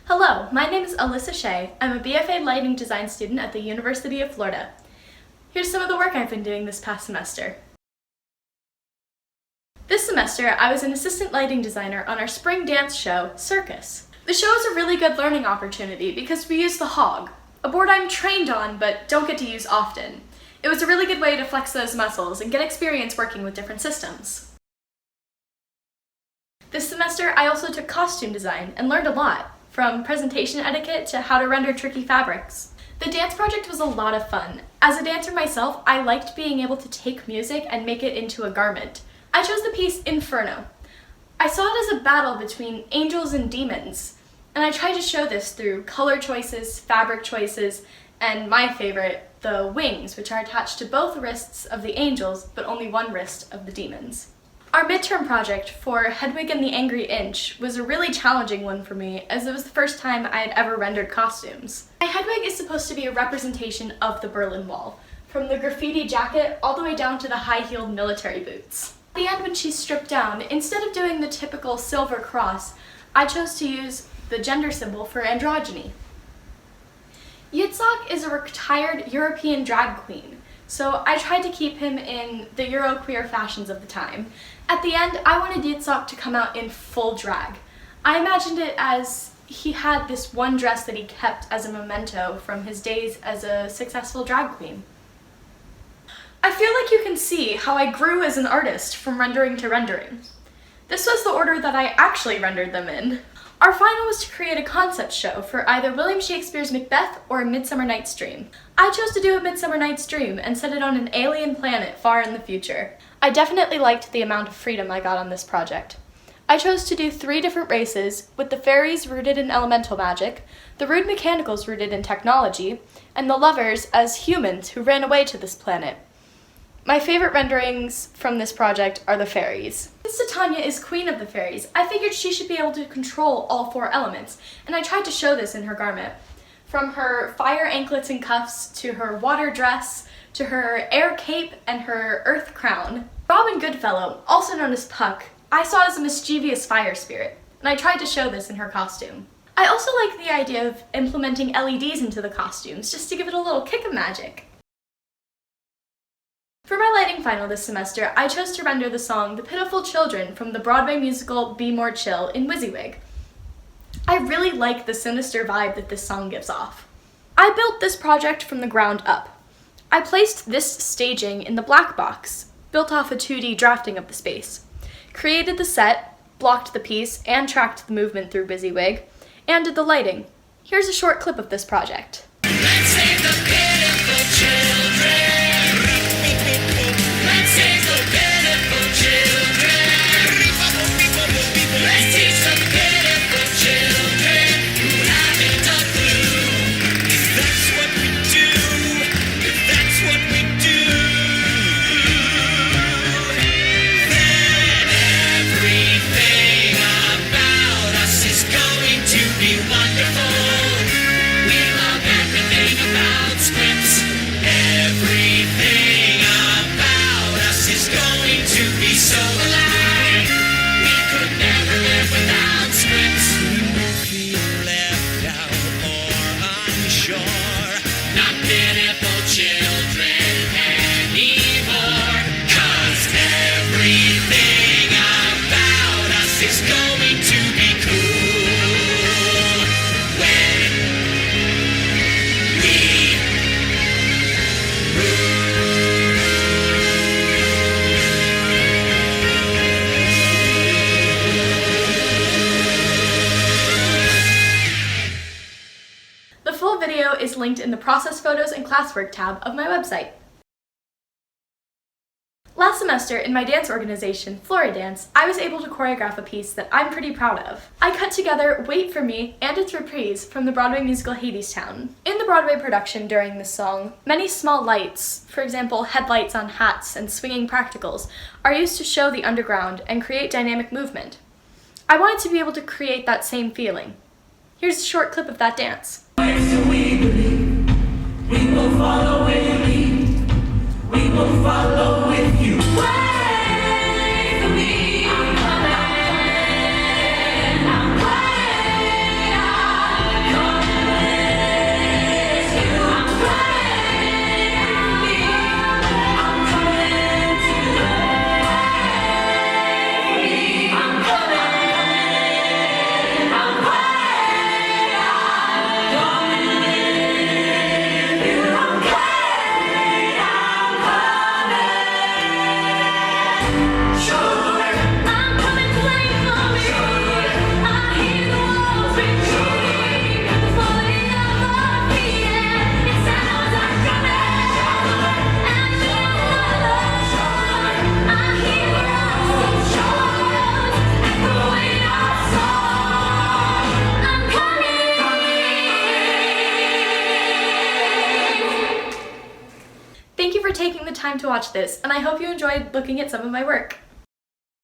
Hello, my name is Alyssa Shea. I'm a BFA Lighting Design student at the University of Florida. Here's some of the work I've been doing this past semester. This semester, I was an assistant lighting designer on our spring dance show, Circus. The show is a really good learning opportunity because we use the Hog, a board I'm trained on but don't get to use often. It was a really good way to flex those muscles and get experience working with different systems. This semester, I also took costume design and learned a lot, from presentation etiquette to how to render tricky fabrics. The dance project was a lot of fun. As a dancer myself, I liked being able to take music and make it into a garment. I chose the piece Inferno. I saw it as a battle between angels and demons, and I tried to show this through color choices, fabric choices, and my favorite, the wings, which are attached to both wrists of the angels, but only one wrist of the demons. Our midterm project for Hedwig and the Angry Inch was a really challenging one for me, as it was the first time I had ever rendered costumes. My Hedwig is supposed to be a representation of the Berlin Wall, from the graffiti jacket all the way down to the high-heeled military boots. At the end, when she's stripped down, instead of doing the typical silver cross, I chose to use the gender symbol for androgyny. Yitzhak is a retired European drag queen, so I tried to keep him in the Euro-queer fashions of the time. At the end, I wanted Yitzhak to come out in full drag. I imagined it as he had this one dress that he kept as a memento from his days as a successful drag queen. I feel like you can see how I grew as an artist from rendering to rendering. This was the order that I actually rendered them in. Our final was to create a concept show for either William Shakespeare's Macbeth or A Midsummer Night's Dream. I chose to do A Midsummer Night's Dream and set it on an alien planet far in the future. I definitely liked the amount of freedom I got on this project. I chose to do 3 different races, with the fairies rooted in elemental magic, the rude mechanicals rooted in technology, and the lovers as humans who ran away to this planet. My favorite renderings from this project are the fairies. Since Titania is queen of the fairies, I figured she should be able to control all 4 elements, and I tried to show this in her garment. From her fire anklets and cuffs, to her water dress, to her air cape, and her earth crown. Robin Goodfellow, also known as Puck, I saw as a mischievous fire spirit, and I tried to show this in her costume. I also like the idea of implementing LEDs into the costumes, just to give it a little kick of magic. For my lighting final this semester, I chose to render the song The Pitiful Children from the Broadway musical Be More Chill in WYSIWYG. I really like the sinister vibe that this song gives off. I built this project from the ground up. I placed this staging in the black box, built off a 2D drafting of the space, created the set, blocked the piece, and tracked the movement through WYSIWYG, and did the lighting. Here's a short clip of this project. Let's save the pitiful children. Let's save the pitiful children. Let's teach the pitiful children who haven't a clue. If that's what we do, if that's what we do, then everything about us is going to be wonderful. We love everything about scripts. Everything about us is going to be so alive. We could never live without scripts. We won't feel left out or unsure. Not pitiful children anymore. 'Cause everything about us is going to be cool when we The full video is linked in the Process Photos and Classwork tab of my website. Last semester, in my dance organization, Floridance, I was able to choreograph a piece that I'm pretty proud of. I cut together Wait For Me and its reprise from the Broadway musical Hadestown. In the Broadway production during this song, many small lights, for example headlights on hats and swinging practicals, are used to show the underground and create dynamic movement. I wanted to be able to create that same feeling. Here's a short clip of that dance. We believe we will follow where you lead. We will follow with you. Wait for me. I'm coming. watch this, and I hope you enjoyed looking at some of my work.